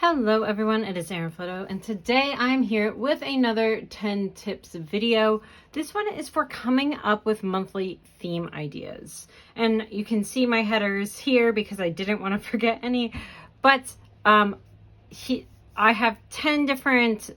Hello everyone, it is Erin Floto, and today I'm here with another 10 tips video. This one is for coming up with monthly theme ideas. And you can see my headers here because I didn't want to forget any, but I have 10 different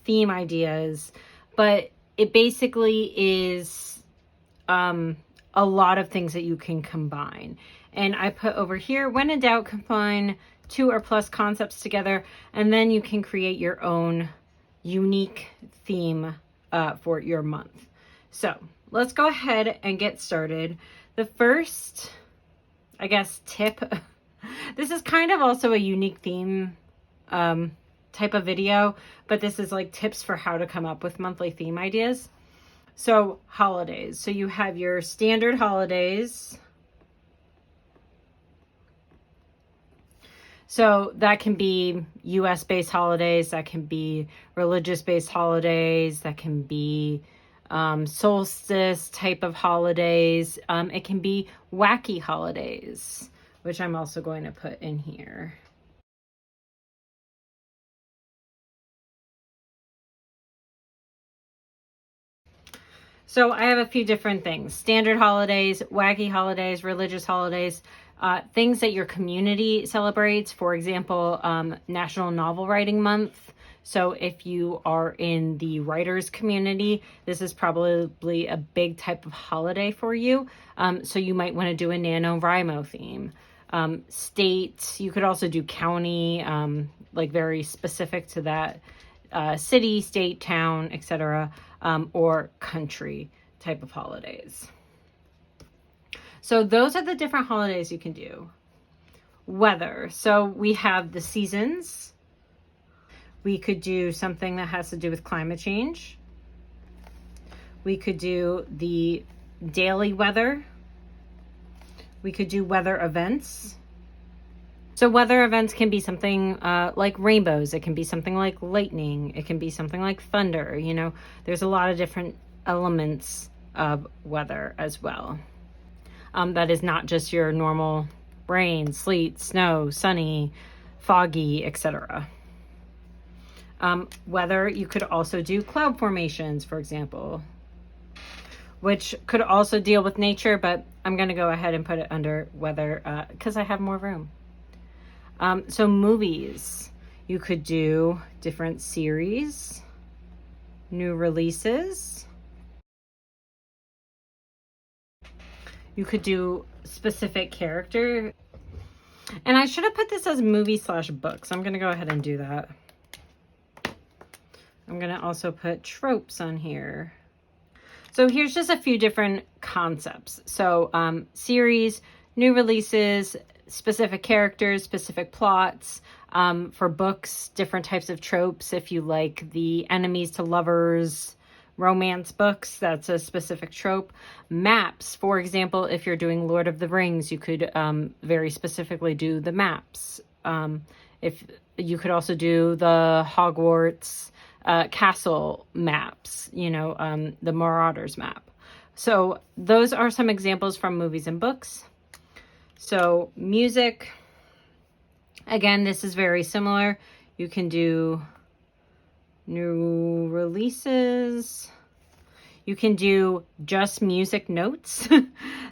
theme ideas, but it basically is a lot of things that you can combine. And I put over here, when in doubt, combine 2 or plus concepts together, and then you can create your own unique theme for your month. So let's go ahead and get started. The first, I guess, tip, this is kind of also a unique theme type of video, but this is like tips for how to come up with monthly theme ideas. So holidays. So you have your standard holidays. So that can be US-based holidays, that can be religious-based holidays, that can be solstice type of holidays. It can be wacky holidays, which I'm also going to put in here. So I have a few different things: standard holidays, wacky holidays, religious holidays. Things that your community celebrates. For example, National Novel Writing Month. So if you are in the writers community, this is probably a big type of holiday for you. So you might want to do a NaNoWriMo theme. State, you could also do county, like very specific to that city, state, town, etc., or country type of holidays. So those are the different holidays you can do. Weather. So we have the seasons. We could do something that has to do with climate change. We could do the daily weather. We could do weather events. So weather events can be something like rainbows. It can be something like lightning. It can be something like thunder. You know, there's a lot of different elements of weather as well. That is not just your normal rain, sleet, snow, sunny, foggy, etc. Weather, you could also do cloud formations, for example, which could also deal with nature, but I'm going to go ahead and put it under weather because I have more room. So movies, you could do different series, new releases. You could do specific character. And I should have put this as movie/book, so I'm going to go ahead and do that. I'm going to also put tropes on here. So here's just a few different concepts. So series, new releases, specific characters, specific plots. For books, different types of tropes. If you like the enemies to lovers romance books, that's a specific trope. Maps, for example, if you're doing Lord of the Rings, you could very specifically do the maps. If you could also do the Hogwarts castle maps, you know, the Marauders map. So those are some examples from movies and books. So music, again, this is very similar. You can do new releases. You can do just music notes.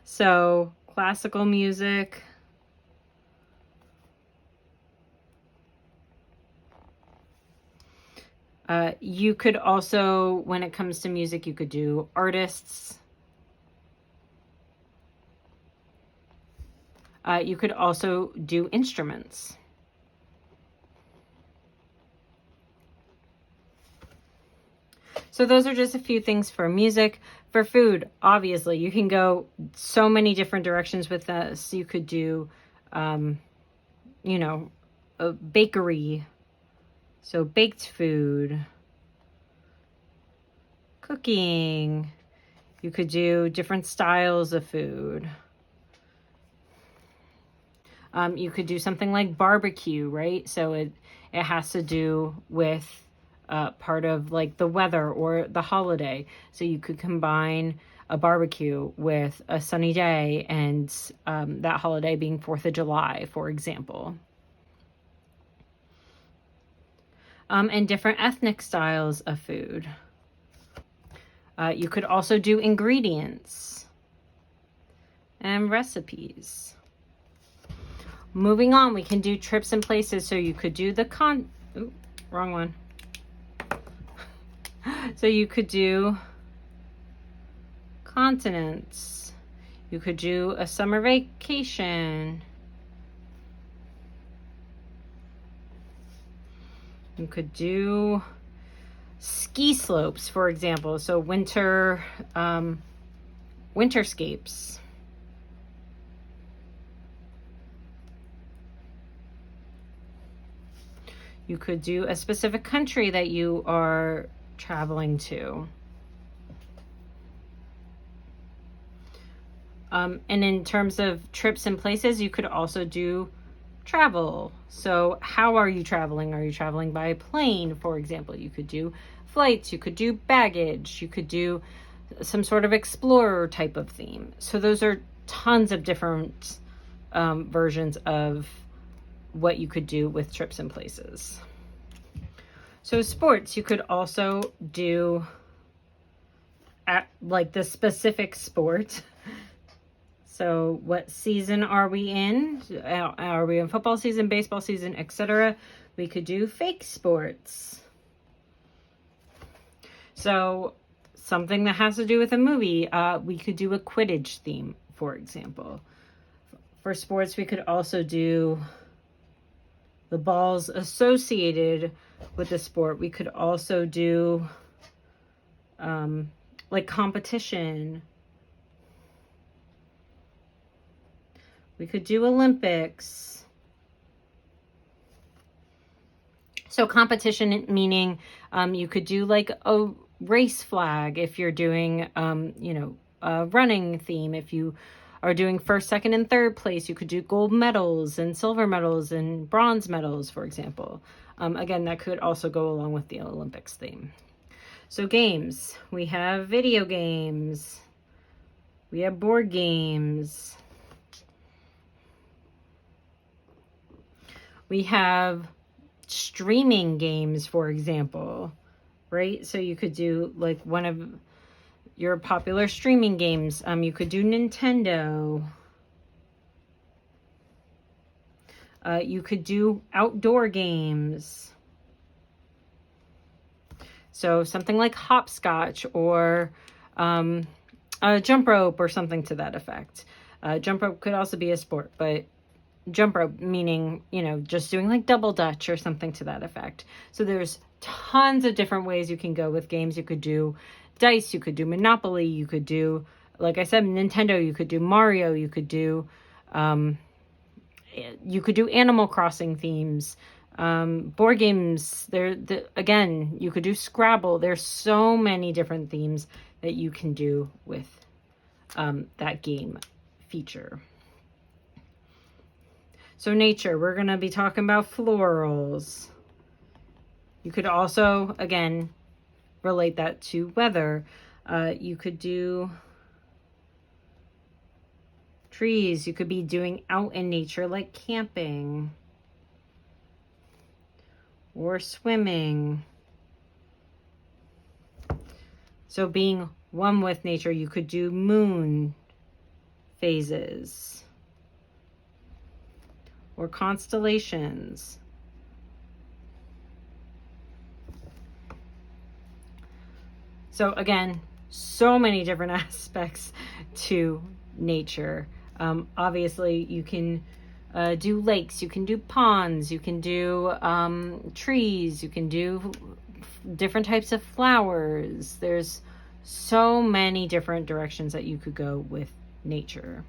So classical music. You could also, when it comes to music, you could do artists. You could also do instruments. So those are just a few things for music. For food, obviously, you can go so many different directions with this. You could do, you know, a bakery. So baked food, cooking. You could do different styles of food. You could do something like barbecue, right? So it has to do with part of like the weather or the holiday. So you could combine a barbecue with a sunny day and that holiday being 4th of July, for example. and different ethnic styles of food. You could also do ingredients and recipes. Moving on, we can do trips and places. So you could do the wrong one. So you could do continents. You could do a summer vacation. You could do ski slopes, for example. So winterscapes. You could do a specific country that you are traveling to. And in terms of trips and places, you could also do travel. So how are you traveling? Are you traveling by plane, for example? You could do flights, you could do baggage, you could do some sort of explorer type of theme. So those are tons of different versions of what you could do with trips and places. So sports, you could also do like the specific sport. So what season are we in? Are we in football season, baseball season, etc.? We could do fake sports. So something that has to do with a movie, we could do a Quidditch theme, for example. For sports, we could also do the balls associated with the sport. We could also do like competition. We could do Olympics. So competition meaning you could do like a race flag if you're doing, a running theme. If you are doing first, second, and third place, you could do gold medals and silver medals and bronze medals, for example. Again, that could also go along with the Olympics theme. So games, we have video games. We have board games. We have streaming games, for example, right? So you could do like one of your popular streaming games. You could do Nintendo. You could do outdoor games. So something like hopscotch or a jump rope or something to that effect. Jump rope could also be a sport, but jump rope meaning, just doing like double dutch or something to that effect. So there's tons of different ways you can go with games. You could do dice, you could do Monopoly, you could do, like I said, Nintendo, you could do Mario, you could do Animal Crossing themes, board games. Again, you could do Scrabble. There's so many different themes that you can do with that game feature. So nature, we're going to be talking about florals. You could also, again, relate that to weather. You could do trees. You could be doing out in nature like camping or swimming. So being one with nature, you could do moon phases or constellations. So again, so many different aspects to nature. Obviously, you can do lakes, you can do ponds, you can do trees, you can do different types of flowers. There's so many different directions that you could go with nature.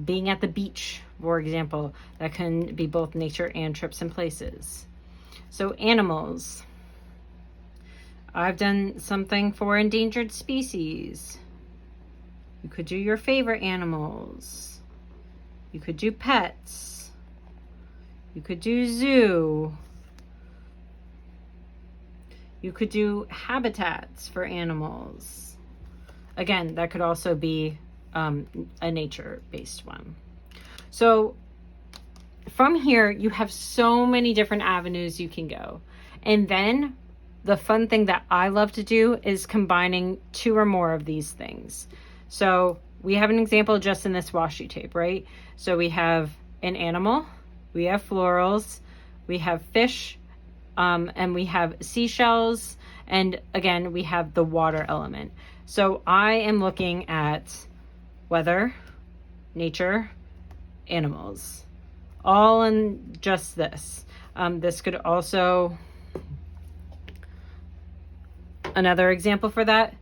Being at the beach, for example, that can be both nature and trips and places. So animals. I've done something for endangered species. You could do your favorite animals. You could do pets. You could do zoo. You could do habitats for animals. Again, that could also be a nature-based one. So from here, you have so many different avenues you can go. And then the fun thing that I love to do is combining 2 or more of these things. So we have an example just in this washi tape, right? So we have an animal, we have florals, we have fish, and we have seashells, and again, we have the water element. So I am looking at weather, nature, animals, all in just this. This could also, another example for that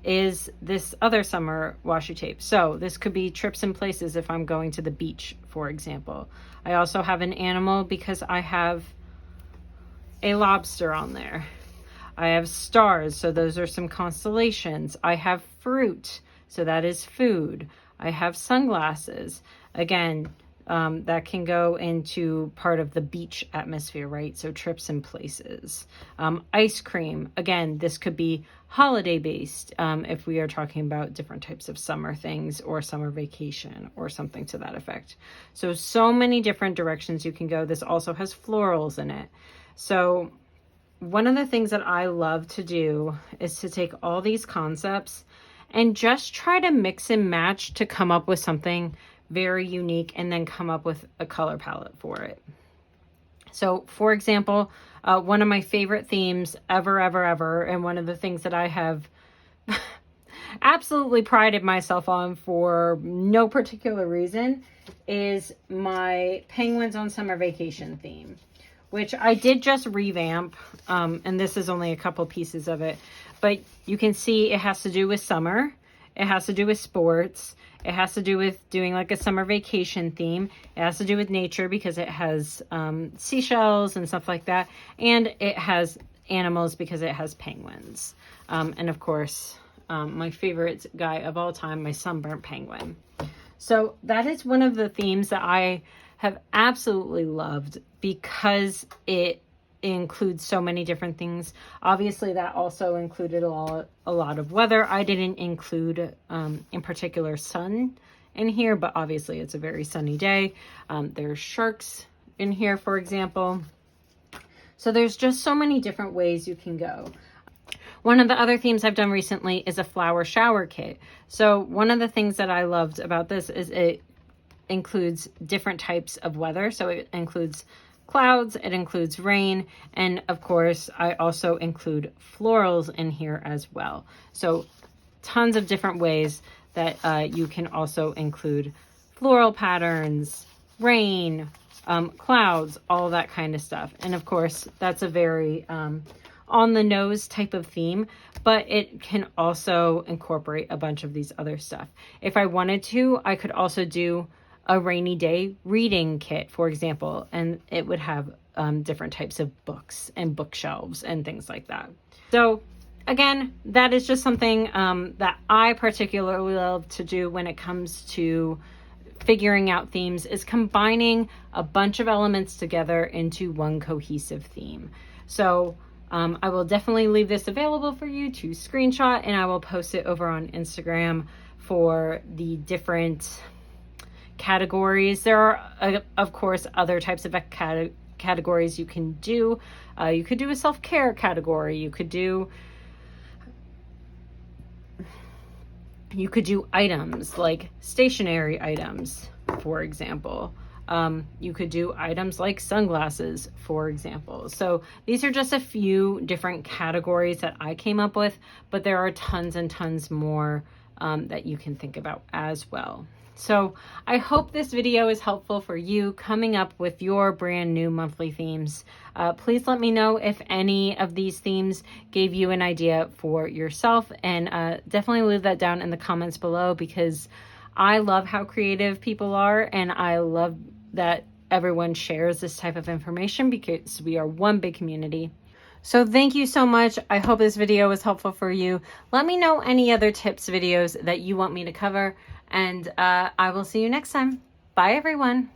is this other summer washi tape. So this could be trips and places if I'm going to the beach, for example. I also have an animal because I have a lobster on there. I have stars, so those are some constellations. I have fruit, so that is food. I have sunglasses. Again, that can go into part of the beach atmosphere, right? So trips and places. Ice cream, again, this could be holiday based if we are talking about different types of summer things or summer vacation or something to that effect. So many different directions you can go. This also has florals in it. So one of the things that I love to do is to take all these concepts and just try to mix and match to come up with something very unique and then come up with a color palette for it. So for example, one of my favorite themes ever, and one of the things that I have absolutely prided myself on for no particular reason is my Penguins on Summer Vacation theme, which I did just revamp, and this is only a couple pieces of it, but you can see it has to do with summer, it has to do with sports, it has to do with doing like a summer vacation theme, it has to do with nature because it has seashells and stuff like that, and it has animals because it has penguins, and of course, my favorite guy of all time, my sunburnt penguin. So that is one of the themes that I have absolutely loved because it includes so many different things. Obviously, that also included a lot of weather. I didn't include, in particular, sun in here, but obviously it's a very sunny day. There's sharks in here, for example. So there's just so many different ways you can go. One of the other themes I've done recently is a flower shower kit. So one of the things that I loved about this is it includes different types of weather. So it includes clouds, it includes rain, and of course I also include florals in here as well. So tons of different ways that you can also include floral patterns, rain, clouds, all that kind of stuff. And of course that's a very on the nose type of theme, but it can also incorporate a bunch of these other stuff. If I wanted to, I could also do a rainy day reading kit, for example, and it would have different types of books and bookshelves and things like that. So again, that is just something that I particularly love to do when it comes to figuring out themes, is combining a bunch of elements together into one cohesive theme. So I will definitely leave this available for you to screenshot, and I will post it over on Instagram for the different categories. There are, of course, other types of categories you can do. You could do a self-care category. You could do items like stationary items, for example. You could do items like sunglasses, for example. So these are just a few different categories that I came up with, but there are tons and tons more that you can think about as well. So I hope this video is helpful for you coming up with your brand new monthly themes. Please let me know if any of these themes gave you an idea for yourself, and definitely leave that down in the comments below, because I love how creative people are, and I love that everyone shares this type of information because we are one big community. So thank you so much. I hope this video was helpful for you. Let me know any other tips videos that you want me to cover, and I will see you next time. Bye everyone.